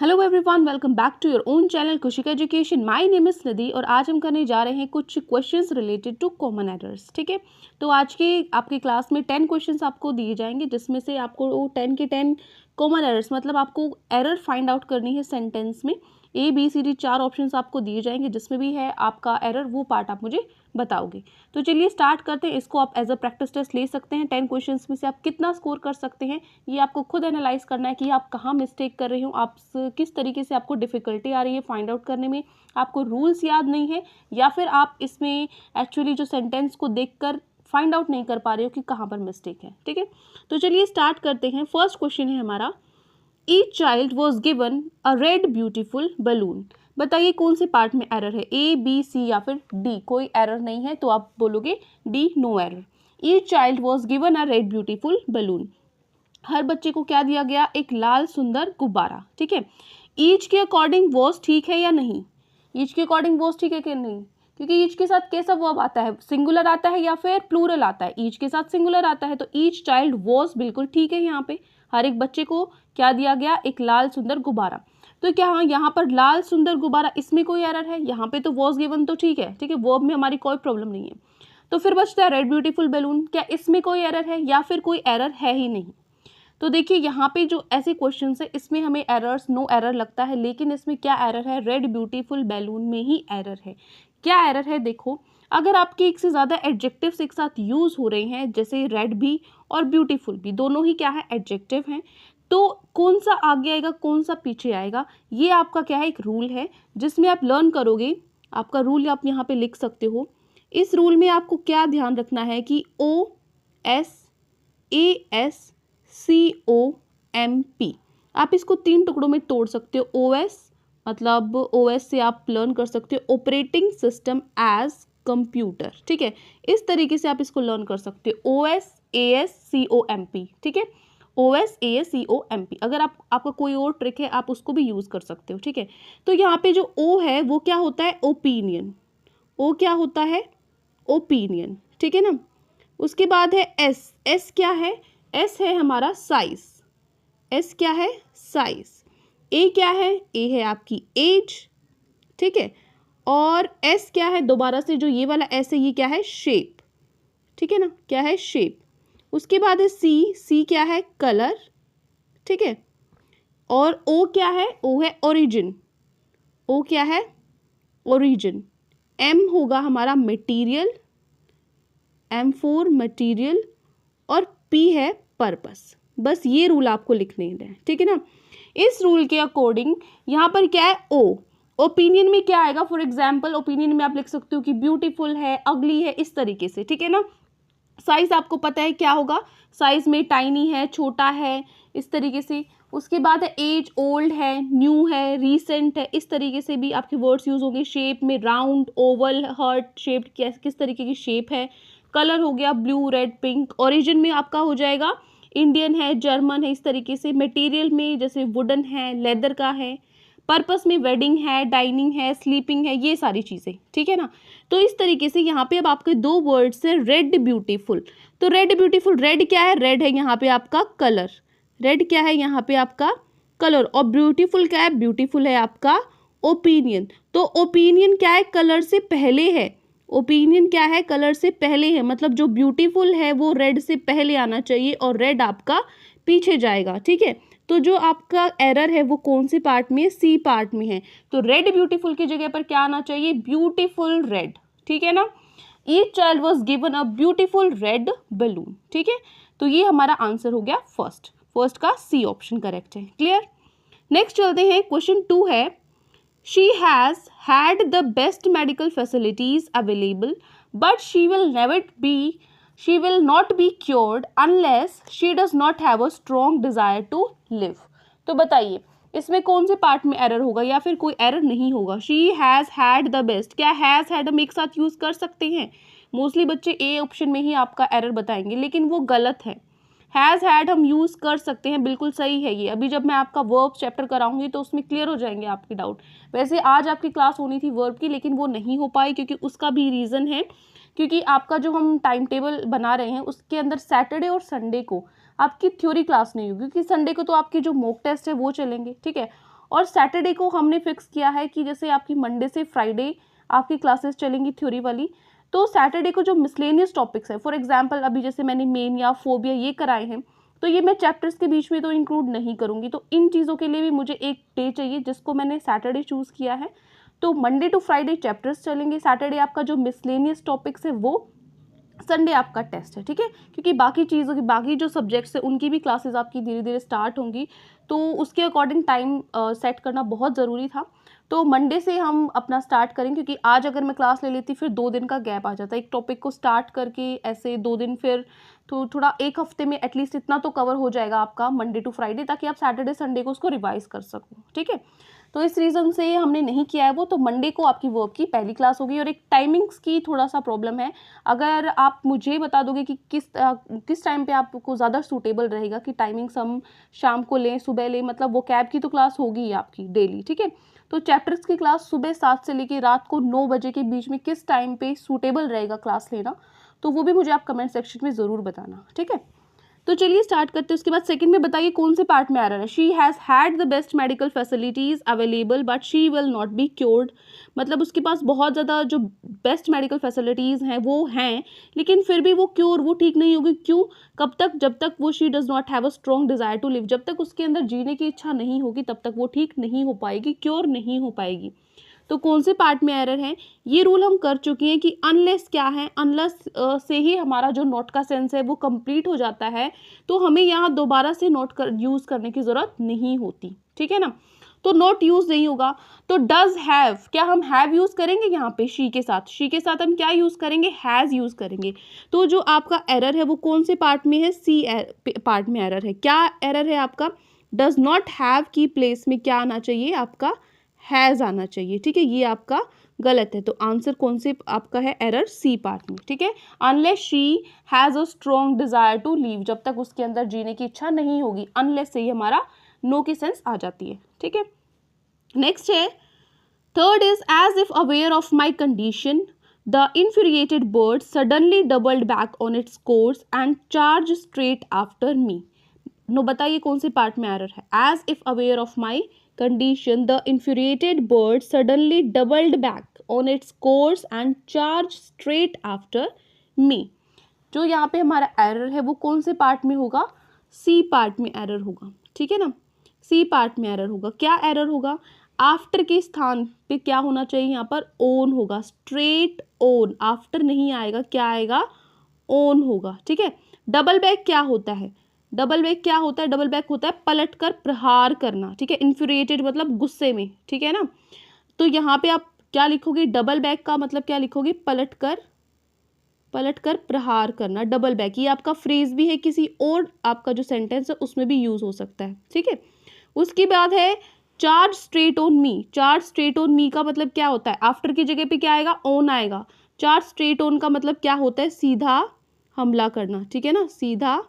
Hello everyone, welcome back to your own channel Kushika education. My name is Nidhi और आज हम करने जा रहे हैं कुछ questions related to common errors. ठीक है, तो आज के आपकी क्लास में 10 क्वेश्चंस आपको दिए जाएंगे, जिसमें से आपको 10 के 10 कॉमन एरर्स, मतलब आपको एरर फाइंड आउट करनी है सेंटेंस में। ABCD 4 ऑप्शंस आपको दिए जाएंगे, जिसमें भी है आपका एरर, वो पार्ट आप मुझे बताओगे। तो चलिए स्टार्ट करते हैं। इसको आप एज अ प्रैक्टिस टेस्ट ले सकते हैं। 10 क्वेश्चंस में से आप कितना स्कोर कर सकते हैं, ये आपको खुद एनालाइज करना है कि आप कहाँ मिस्टेक कर रहे हो, आप किस तरीके से आपको डिफिकल्टी आ रही है फाइंड आउट करने में, आपको रूल्स याद नहीं है, या फिर आप इसमें एक्चुअली जो सेंटेंस को देखकर फाइंड आउट नहीं कर पा रहे हो कि कहाँ पर मिस्टेक है। ठीक है, तो चलिए स्टार्ट करते हैं। फर्स्ट क्वेश्चन है हमारा, each child was given a red beautiful balloon. बताइए कौन से पार्ट में एरर है, A, B, C या फिर D। कोई एरर नहीं है तो आप बोलोगे D, no error. Each child was given a red beautiful balloon. हर बच्चे को क्या दिया गया, एक लाल सुंदर गुब्बारा। ठीक है, ईच के अकॉर्डिंग वॉज ठीक है या नहीं, ईच के अकॉर्डिंग वॉज ठीक है कि नहीं, क्योंकि ईच के साथ कैसा वर्ब आता है, सिंगुलर आता है या फिर प्लूरल आता है। ईच के साथ सिंगुलर आता है, तो ईच चाइल्ड वॉज बिल्कुल ठीक है। यहाँ पे हर एक बच्चे को क्या दिया गया, एक लाल सुंदर गुब्बारा। तो क्या हाँ यहाँ पर लाल सुंदर गुब्बारा, इसमें कोई एरर है? यहाँ पे तो वॉज गिवन तो ठीक है, ठीक है, वर्ब में हमारी कोई प्रॉब्लम नहीं है। तो फिर बचता है रेड ब्यूटीफुल बैलून। क्या इसमें कोई एरर है या फिर कोई एरर है ही नहीं? तो देखिए यहाँ पे जो ऐसे क्वेश्चंस है, इसमें हमें एरर्स नो एरर लगता है, लेकिन इसमें क्या एरर है, रेड ब्यूटीफुल बैलून में ही एरर है। क्या एरर है? देखो, अगर आपके एक से ज़्यादा एडजेक्टिव्स एक साथ यूज़ हो रहे हैं, जैसे रेड भी और ब्यूटीफुल भी, दोनों ही क्या है, एडजेक्टिव हैं, तो कौन सा आगे आएगा कौन सा पीछे आएगा, ये आपका क्या है, एक रूल है जिसमें आप लर्न करोगे। आपका रूल आप यहाँ पे लिख सकते हो। इस रूल में आपको क्या ध्यान रखना है कि OSASCOMP, आप इसको 3 टुकड़ों में तोड़ सकते हो। OS मतलब OS से आप लर्न कर सकते हो ऑपरेटिंग सिस्टम एज कंप्यूटर। ठीक है, इस तरीके से आप इसको लर्न कर सकते हो, OSASCOMP। ठीक है, OSASCOMP। अगर आपका कोई और ट्रिक है आप उसको भी यूज़ कर सकते हो। ठीक है, तो यहाँ पे जो O है वो क्या होता है, ओपिनियन। O क्या होता है, ओपिनियन। ठीक है ना, उसके बाद है S क्या है, S है हमारा साइज। S क्या है, साइज। A क्या है, A है आपकी एज। ठीक है, और S क्या है, दोबारा से जो ये वाला S है, ये क्या है, शेप। ठीक है ना, क्या है, शेप। उसके बाद है C क्या है, कलर। ठीक है, और O क्या है, O है ओरिजिन। O क्या है, ओरिजिन। M होगा हमारा मटेरियल, M फॉर मटेरियल, और P है पर्पस। बस ये रूल आपको लिखने हैं। ठीक है ना, इस रूल के अकॉर्डिंग यहाँ पर क्या है, O। ओपिनियन में क्या आएगा, फॉर एग्जाम्पल ओपिनियन में आप लिख सकते हो कि ब्यूटीफुल है, अगली है, इस तरीके से। ठीक है ना, साइज आपको पता है क्या होगा, साइज में टाइनी है, छोटा है, इस तरीके से। उसके बाद है एज, ओल्ड है, न्यू है, रीसेंट है, इस तरीके से भी आपके वर्ड्स यूज होंगे। शेप में राउंड, ओवल, हार्ट शेप्ड, किस तरीके की शेप है। कलर हो गया ब्लू, रेड, पिंक। ओरिजिन में आपका हो जाएगा इंडियन है, जर्मन है, इस तरीके से। मटेरियल में जैसे वुडन है, लेदर का है। पर्पस में वेडिंग है, डाइनिंग है, स्लीपिंग है, ये सारी चीज़ें। ठीक है ना, तो इस तरीके से यहाँ पे अब आपके 2 वर्ड्स है, रेड ब्यूटीफुल। तो रेड ब्यूटीफुल, रेड क्या है, रेड है यहाँ पे आपका कलर। रेड क्या है यहाँ पे आपका कलर, और ब्यूटीफुल क्या है, ब्यूटीफुल है आपका ओपिनियन। तो ओपिनियन क्या है, कलर से पहले है। ओपिनियन क्या है, कलर से पहले है, मतलब जो ब्यूटीफुल है वो रेड से पहले आना चाहिए और रेड आपका पीछे जाएगा। ठीक है, तो जो आपका एरर है वो कौन से पार्ट में है, C पार्ट में है। तो रेड ब्यूटीफुल की जगह पर क्या आना चाहिए, ब्यूटीफुल रेड। ठीक है ना, each child was given a beautiful red balloon. ठीक है, तो ये हमारा आंसर हो गया फर्स्ट का C ऑप्शन करेक्ट है। क्लियर, नेक्स्ट चलते हैं। क्वेश्चन 2 है, she has had the best medical facilities available but she will not be cured unless she does not have a strong desire to live। तो बताइए इसमें कौन से पार्ट में एरर होगा या फिर कोई एरर नहीं होगा। She has had the best, क्या हैज़ हैड हम एक साथ यूज़ कर सकते हैं? मोस्टली बच्चे A ऑप्शन में ही आपका एरर बताएंगे, लेकिन वो गलत है। हैज़ हैड हम यूज़ कर सकते हैं, बिल्कुल सही है ये। अभी जब मैं आपका वर्ब चैप्टर कराऊंगी तो उसमें क्लियर हो जाएंगे आपके डाउट। वैसे आज आपकी क्लास होनी थी वर्ब की, लेकिन वो नहीं हो पाई, क्योंकि उसका भी रीज़न है, क्योंकि आपका जो हम टाइम टेबल बना रहे हैं उसके अंदर सैटरडे और संडे को आपकी थ्योरी क्लास नहीं होगी, क्योंकि संडे को तो आपके जो मॉक टेस्ट है वो चलेंगे। ठीक है, और सैटरडे को हमने फिक्स किया है कि जैसे आपकी मंडे से फ्राइडे आपकी क्लासेस चलेंगी थ्योरी वाली, तो सैटरडे को जो मिसलेनियस टॉपिक्स है, फॉर एग्जांपल अभी जैसे मैंने मेन या फोबिया ये कराए हैं, तो ये मैं चैप्टर्स के बीच में तो इंक्लूड नहीं करूँगी। तो इन चीज़ों के लिए भी मुझे एक डे चाहिए जिसको मैंने सैटरडे चूज़ किया है। तो मंडे टू फ्राइडे चैप्टर्स चलेंगे, सैटरडे आपका जो मिसलेनियस टॉपिक्स है वो, संडे आपका टेस्ट है, ठीक है। क्योंकि बाकी चीज़ों की, बाकी जो सब्जेक्ट्स है उनकी भी क्लासेस आपकी धीरे धीरे स्टार्ट होंगी, तो उसके अकॉर्डिंग टाइम सेट करना बहुत ज़रूरी था। तो मंडे से हम अपना स्टार्ट करें, क्योंकि आज अगर मैं क्लास ले लेती फिर 2 दिन का गैप आ जाता है, एक टॉपिक को स्टार्ट करके ऐसे 2 दिन, फिर तो थोड़ा एक हफ्ते में एटलीस्ट इतना तो कवर हो जाएगा आपका मंडे टू फ्राइडे, ताकि आप सैटरडे संडे को उसको रिवाइज कर सको, ठीक है। तो इस रीज़न से हमने नहीं किया है वो। तो मंडे को आपकी वर्क की पहली क्लास होगी, और एक टाइमिंग्स की थोड़ा सा प्रॉब्लम है। अगर आप मुझे बता दोगे कि किस टाइम पे आपको ज़्यादा सूटेबल रहेगा कि टाइमिंग्स हम शाम को लें, सुबह लें, मतलब वो कैब की तो क्लास होगी ही आपकी डेली, ठीक है। तो चैप्टर्स की क्लास सुबह 7 से लेकर रात को 9 बजे के बीच में किस टाइम पे सूटेबल रहेगा क्लास लेना, तो वो भी मुझे आप कमेंट सेक्शन में ज़रूर बताना, ठीक है। तो चलिए स्टार्ट करते हैं। उसके बाद सेकंड में बताइए कौन से पार्ट में एरर है। She has had the best medical facilities available but she will not be cured, मतलब उसके पास बहुत ज़्यादा जो बेस्ट मेडिकल फैसिलिटीज़ हैं वो हैं, लेकिन फिर भी वो क्योर, वो ठीक नहीं होगी। क्यों? कब तक? जब तक वो she does not have a strong desire to live, जब तक उसके अंदर जीने की इच्छा नहीं होगी तब तक वो ठीक नहीं हो पाएगी, क्योर नहीं हो पाएगी। तो कौन से पार्ट में एरर है? ये रूल हम कर चुके हैं कि अनलेस क्या है, अनलेस से ही हमारा जो नॉट का सेंस है वो कंप्लीट हो जाता है, तो हमें यहाँ दोबारा से नॉट यूज़ करने की ज़रूरत नहीं होती, ठीक है ना। तो नॉट यूज़ नहीं होगा। तो डज हैव, क्या हम हैव यूज़ करेंगे यहाँ पे शी के साथ? शी के साथ हम क्या यूज़ करेंगे? हैज़ यूज़ करेंगे। तो जो आपका एरर है वो कौन से पार्ट में है? सी पार्ट में एरर है। क्या एरर है आपका? डज नॉट हैव की प्लेस में क्या आना चाहिए? आपका हैज़ आना चाहिए, ठीक है। ये आपका गलत है। तो आंसर कौन से आपका है? एरर सी पार्ट में, ठीक है। Unless she has a strong desire to leave, जब तक उसके अंदर जीने की इच्छा नहीं होगी, अनलेस से ही हमारा नो की सेंस आ जाती है, ठीक है। नेक्स्ट है third is as if aware of my condition the infuriated bird suddenly doubled back on its course and charged straight after me। No बताइए कौन से पार्ट में एरर है? As if aware of my condition the infuriated bird suddenly doubled back on its course and charged straight after me। जो यहाँ पे हमारा error है वो कौन से पार्ट में होगा? सी पार्ट में एरर होगा, ठीक है ना। सी पार्ट में एरर होगा। क्या एरर होगा? आफ्टर के स्थान पे क्या होना चाहिए? यहाँ पर ओन होगा, स्ट्रेट ओन, आफ्टर नहीं आएगा, क्या आएगा? ओन होगा, ठीक है। डबल बैक क्या होता है? डबल बैक क्या होता है? डबल बैक होता है पलट कर प्रहार करना, ठीक है। इन्फ्यूरिएटेड मतलब गुस्से में, ठीक है ना। तो यहाँ पे आप क्या लिखोगे? डबल बैक का मतलब क्या लिखोगे? पलट कर प्रहार करना, डबल बैक। ये आपका फ्रेज भी है, किसी और आपका जो सेंटेंस है उसमें भी यूज हो सकता है, ठीक है। उसके बाद है charge straight on me. Charge straight on me का मतलब क्या होता है? आफ्टर की जगह पे क्या आएगा? ऑन आएगा। चार्ज स्ट्रेट ऑन का मतलब क्या होता है? सीधा हमला करना, ठीक है ना, सीधा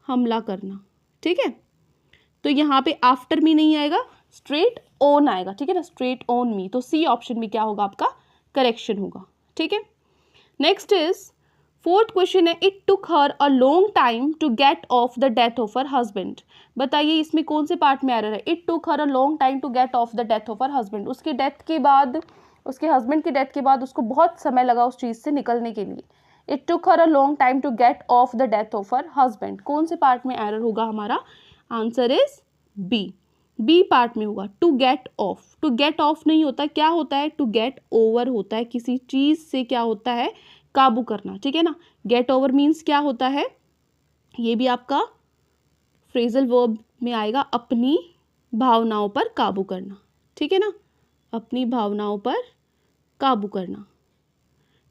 हमला करना, ठीक है। तो यहाँ पे आफ्टर मी नहीं आएगा, स्ट्रेट ऑन आएगा, ठीक है ना, स्ट्रेट ऑन मी। तो सी ऑप्शन में क्या होगा? आपका करेक्शन होगा, ठीक है। नेक्स्ट इज फोर्थ क्वेश्चन है it took her a long time to get off the death of her husband. बताइए इसमें कौन से पार्ट में एरर है? It took her a long time to get off the death of her husband. उसके death के बाद, उसके हस्बैंड की डेथ के बाद उसको बहुत समय लगा उस चीज़ से निकलने के लिए। It took her a long time to get off the death of her husband. कौन से पार्ट में एरर होगा हमारा? Answer is B, B part में होगा। To get off, to get off नहीं होता, क्या होता है? टू गेट ओवर होता है, किसी चीज़ से क्या होता है? काबू करना, ठीक है ना। गेट ओवर मीन्स क्या होता है? ये भी आपका फ्रेजल वर्ब में आएगा, अपनी भावनाओं पर काबू करना, ठीक है ना, अपनी भावनाओं पर काबू करना,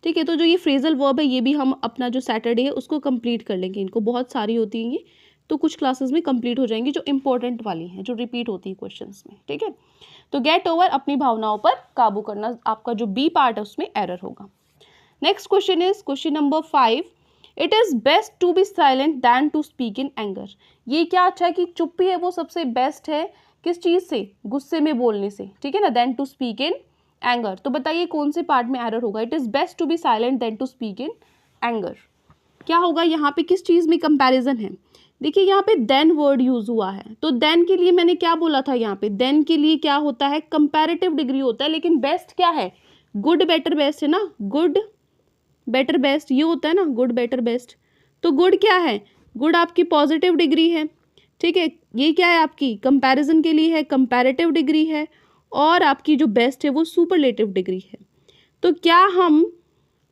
ठीक है। तो जो ये फ्रेजल वर्ब है ये भी हम अपना जो सैटरडे है उसको कंप्लीट कर लेंगे। इनको बहुत सारी होती हैं ये, तो कुछ क्लासेस में कंप्लीट हो जाएंगी जो इंपॉर्टेंट वाली हैं, जो रिपीट होती है क्वेश्चंस में, ठीक है। तो गेट ओवर, अपनी भावनाओं पर काबू करना, आपका जो बी पार्ट है उसमें एरर होगा। Next question is question number 5 it is best to be silent than to speak in anger. ये क्या अच्छा है कि चुप्पी है वो सबसे बेस्ट है, किस चीज़ से? गुस्से में बोलने से, ठीक है ना, than to speak in anger. तो बताइए कौन से पार्ट में एरर होगा? It is best to be silent than to speak in anger. क्या होगा यहाँ पे? किस चीज़ में कंपैरिजन है? देखिए यहाँ पे देन वर्ड यूज हुआ है, तो देन के लिए मैंने क्या बोला था, यहाँ पे देन के लिए क्या होता है, कंपैरेटिव डिग्री होता है, लेकिन बेस्ट क्या है, गुड बेटर बेस्ट है ना, गुड बेटर बेस्ट ये होता है ना, गुड बेटर बेस्ट। तो गुड क्या है, गुड आपकी पॉजिटिव डिग्री है, ठीक है, ये क्या है आपकी कंपैरिजन के लिए है, कंपैरेटिव डिग्री है, और आपकी जो बेस्ट है वो सुपरलेटिव डिग्री है। तो क्या हम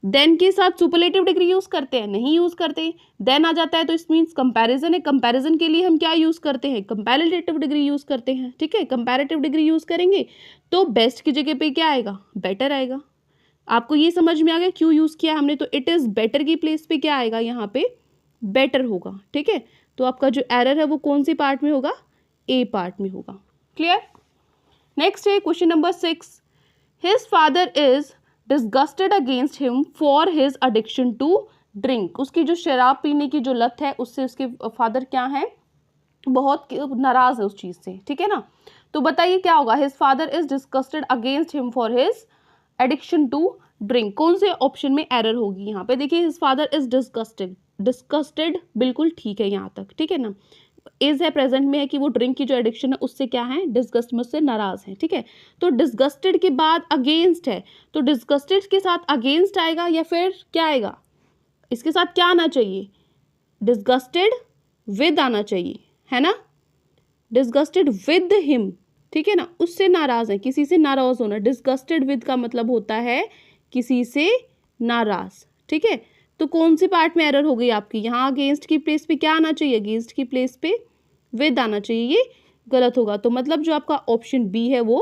देन के साथ सुपरलेटिव डिग्री यूज करते हैं, नहीं यूज करते। देन आ जाता है तो इस मीन्स कंपैरिजन है, कंपैरिजन के लिए हम क्या यूज करते हैं, कंपैरेटिव डिग्री यूज करते हैं, ठीक है, कंपैरेटिव डिग्री यूज करेंगे तो बेस्ट की जगह पे क्या आएगा, बेटर आएगा। आपको ये समझ में आ गया क्यों यूज किया हमने, तो इट इज बेटर की प्लेस पे क्या आएगा, यहाँ पे बेटर होगा, ठीक है। तो आपका जो एरर है वो कौन सी पार्ट में होगा, ए पार्ट में होगा। क्लियर। नेक्स्ट है question number 6, his father is disgusted against him for his addiction to drink. उसकी जो शराब पीने की जो लत है उससे उसके फादर क्या है, बहुत नाराज है उस चीज से, ठीक है ना। तो बताइए क्या होगा, his father is disgusted against him for his addiction to drink. कौन से ऑप्शन में एरर होगी यहाँ पे, देखिए his father is disgusted, disgusted बिल्कुल ठीक है यहाँ तक, ठीक है ना। इज है प्रेजेंट में है कि वो ड्रिंक की जो एडिक्शन है उससे क्या है, डिस्गस्ट में, उससे नाराज है, ठीक है। तो डिस्गस्टेड के बाद अगेंस्ट है, तो डिस्गस्टेड के साथ अगेंस्ट आएगा या फिर क्या आएगा, इसके साथ क्या आना चाहिए, डिस्गस्टेड विद आना चाहिए, है ना, डिस्गस्टेड विद हिम, ठीक है ना, उससे नाराज है, किसी से नाराज होना। डिस्गस्टेड विद का मतलब होता है किसी से नाराज, ठीक है। तो कौन सी पार्ट में एरर हो गई आपकी, यहाँ अगेंस्ट की प्लेस पे क्या आना चाहिए, अगेंस्ट की प्लेस पे विद आना चाहिए, ये गलत होगा। तो मतलब जो आपका ऑप्शन बी है वो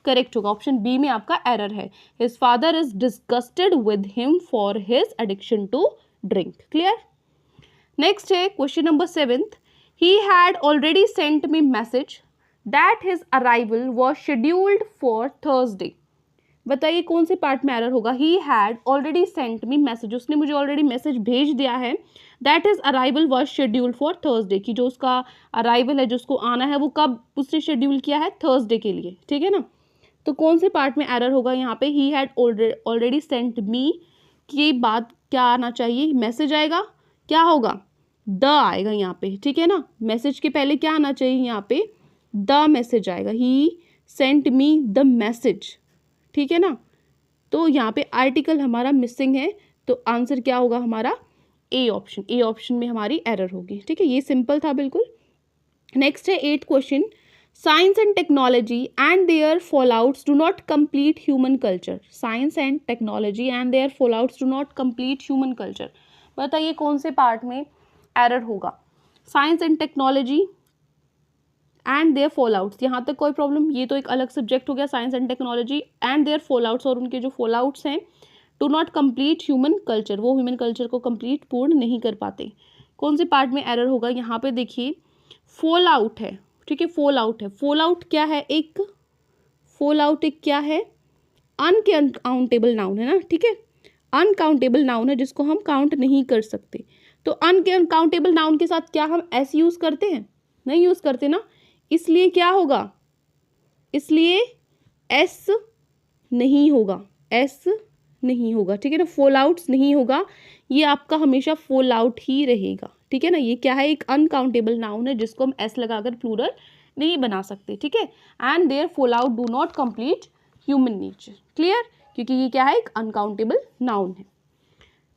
करेक्ट होगा, ऑप्शन बी में आपका एरर है। His father is disgusted with him for his addiction to drink. Clear. Next है question number 7, he had already sent me message that his arrival was scheduled for Thursday। बताइए कौन से part में error होगा, he had already sent me message, उसने मुझे already message भेज दिया है, that his arrival was scheduled for Thursday, कि जो उसका अराइवल है, जो उसको आना है वो कब उसने शेड्यूल किया है, थर्सडे के लिए, ठीक है ना। तो कौन से पार्ट में एरर होगा यहाँ पे, he had already sent me की बात क्या आना चाहिए, मैसेज आएगा, क्या होगा, द आएगा यहाँ पे, ठीक है ना। मैसेज के पहले क्या आना चाहिए, यहाँ पे द मैसेज आएगा, ही सेंट मी द मैसेज, ठीक है ना। तो यहाँ पे आर्टिकल हमारा मिसिंग है, तो आंसर क्या होगा हमारा, ए ऑप्शन, ए ऑप्शन में हमारी एरर होगी, ठीक है। ये सिंपल था बिल्कुल। नेक्स्ट है 8 question, science and technology and their fallouts do not complete human culture. Science and technology and their fallouts do not complete human culture. बताइए कौन से पार्ट में एरर होगा, science and technology and their fallouts, यहाँ तक कोई problem, ये तो एक अलग सब्जेक्ट हो गया, science and technology and their fallouts, और उनके जो फॉलआउट्स हैं, do not complete human culture, वो ह्यूमन कल्चर को कंप्लीट पूर्ण नहीं कर पाते। कौन से पार्ट में एरर होगा, यहाँ पे देखिए फॉल आउट है, ठीक है, फॉल आउट है। फॉल आउट क्या है, एक फॉल आउट एक क्या है, अनकाउंटेबल नाउन है ना, ठीक है, अनकाउंटेबल नाउन है जिसको हम काउंट नहीं कर सकते। तो अनकाउंटेबल नाउन के साथ क्या हम एस यूज करते हैं, नहीं यूज करते ना, इसलिए क्या होगा, इसलिए एस नहीं होगा, एस नहीं होगा, ठीक है ना, फॉल आउट्स नहीं होगा, ये आपका हमेशा फॉल आउट ही रहेगा, ठीक है ना। ये क्या है, एक अनकाउंटेबल नाउन है जिसको हम एस लगाकर प्लूरल नहीं बना सकते, ठीक है। And their fall out do not complete human nature. Clear, क्योंकि ये क्या है, एक अनकाउंटेबल नाउन है।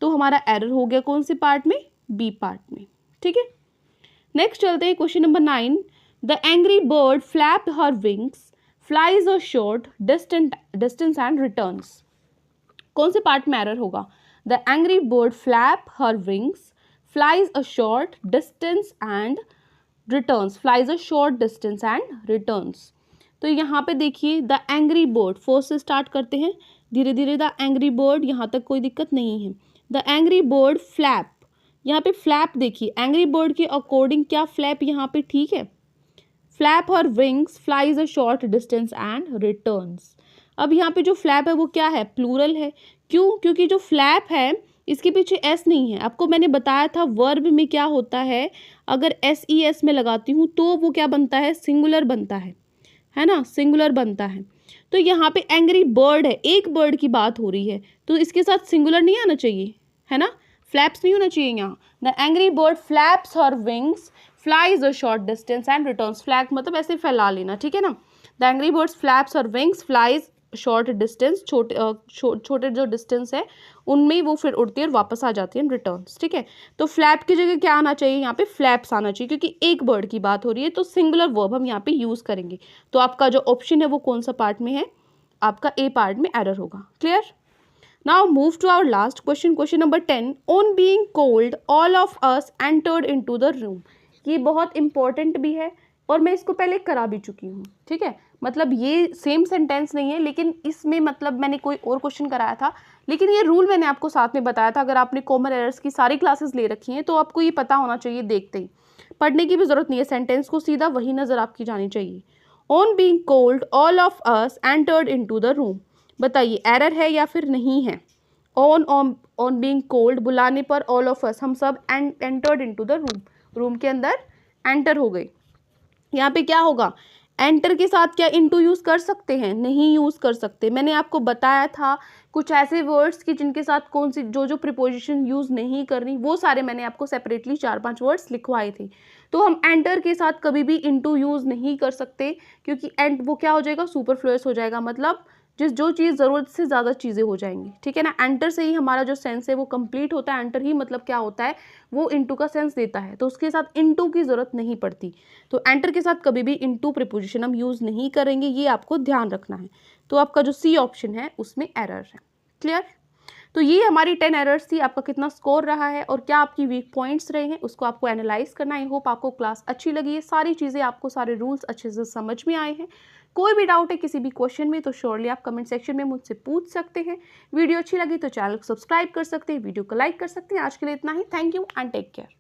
तो हमारा एरर हो गया कौन से पार्ट में, बी पार्ट में, ठीक है। नेक्स्ट चलते हैं question number 9, the angry bird flap her wings, flies a short distance and returns. कौन से पार्ट में एरर होगा, the angry bird flap her wings, flies a short distance and returns, flies a short distance and returns. तो यहाँ पे देखिए the angry bird, first से start करते हैं धीरे धीरे, द एंग्री बर्ड, यहाँ तक कोई दिक्कत नहीं है। द एंग्री बर्ड फ्लैप, यहाँ पे फ्लैप देखिए, एंग्री बर्ड के अकॉर्डिंग क्या फ्लैप यहाँ पे ठीक है, flap her wings, flies a short distance and returns. अब यहाँ पे जो फ्लैप है वो क्या है, प्लूरल है, क्यों, क्योंकि जो फ्लैप है इसके पीछे एस नहीं है। आपको मैंने बताया था वर्ब में क्या होता है, अगर एस ई एस में लगाती हूँ तो वो क्या बनता है, सिंगुलर बनता है ना, सिंगुलर बनता है। तो यहाँ पे एंग्री बर्ड है, एक बर्ड की बात हो रही है, तो इसके साथ सिंगुलर नहीं आना चाहिए, है ना, फ्लैप्स नहीं होना चाहिए यहाँ। The angry bird flaps her wings, flies a short distance and returns, flag मतलब ऐसे फैला लेना, ठीक है ना। द एंग्री बर्ड्स फ्लैप्स और विंग्स, फ्लाइज शॉर्ट डिस्टेंस, छोटे जो डिस्टेंस है उनमें वो फिर उड़ती है और वापस आ जाती है रिटर्न्स, ठीक है। तो फ्लैप की जगह क्या आना चाहिए, यहाँ पे फ्लैप्स आना चाहिए, क्योंकि एक बर्ड की बात हो रही है तो सिंगुलर वर्ब हम यहाँ पे यूज करेंगे। तो आपका जो ऑप्शन है वो कौन सा पार्ट में है, आपका ए पार्ट में एरर होगा। Clear. Now move to our last question, question number 10। On being cold all of us entered into the room. ये बहुत इंपॉर्टेंट भी है और मैं इसको पहले करा भी चुकी हूँ, ठीक है। मतलब ये सेम सेंटेंस नहीं है, लेकिन इसमें मतलब मैंने कोई और क्वेश्चन कराया था, लेकिन ये रूल मैंने आपको साथ में बताया था। अगर आपने कॉमन एरर्स की सारी क्लासेस ले रखी हैं तो आपको ये पता होना चाहिए, देखते ही पढ़ने की भी जरूरत नहीं है, सेंटेंस को सीधा वही नजर आपकी जानी चाहिए। On being cold all of us entered into the room, बताइए एरर है या फिर नहीं है। ऑन ऑन बीइंग कोल्ड, बुलाने पर ऑल ऑफ अस, हम सब entered into the room, room के अंदर एंटर हो गए। यहाँ पे क्या होगा, एंटर के साथ क्या इनटू यूज कर सकते हैं, नहीं यूज कर सकते। मैंने आपको बताया था कुछ ऐसे वर्ड्स की जिनके साथ कौन सी जो प्रीपोजिशन यूज नहीं करनी, वो सारे मैंने आपको सेपरेटली 4-5 वर्ड्स लिखवाए थे। तो हम एंटर के साथ कभी भी इनटू यूज नहीं कर सकते, क्योंकि एंड वो क्या हो जाएगा, सुपरफ्लुअस हो जाएगा, मतलब जो चीज़ ज़रूरत से ज़्यादा चीज़ें हो जाएंगी, ठीक है ना। एंटर से ही हमारा जो सेंस है वो कंप्लीट होता है, एंटर ही मतलब क्या होता है, वो इनटू का सेंस देता है, तो उसके साथ इनटू की ज़रूरत नहीं पड़ती। तो एंटर के साथ कभी भी इनटू प्रीपोजिशन हम यूज़ नहीं करेंगे, ये आपको ध्यान रखना है। तो आपका जो सी ऑप्शन है उसमें एरर है। क्लियर। तो ये हमारी 10 एरर्स थी। आपका कितना स्कोर रहा है और क्या आपकी वीक पॉइंट्स रहे हैं उसको आपको एनालाइज करना है। आई होप आपको क्लास अच्छी लगी है, सारी चीज़ें आपको, सारे रूल्स अच्छे से समझ में आए हैं। कोई भी डाउट है किसी भी क्वेश्चन में तो श्योरली आप कमेंट सेक्शन में मुझसे पूछ सकते हैं। वीडियो अच्छी लगी तो चैनल को सब्सक्राइब कर सकते हैं, वीडियो को लाइक कर सकते हैं। आज के लिए इतना ही। Thank you and take care.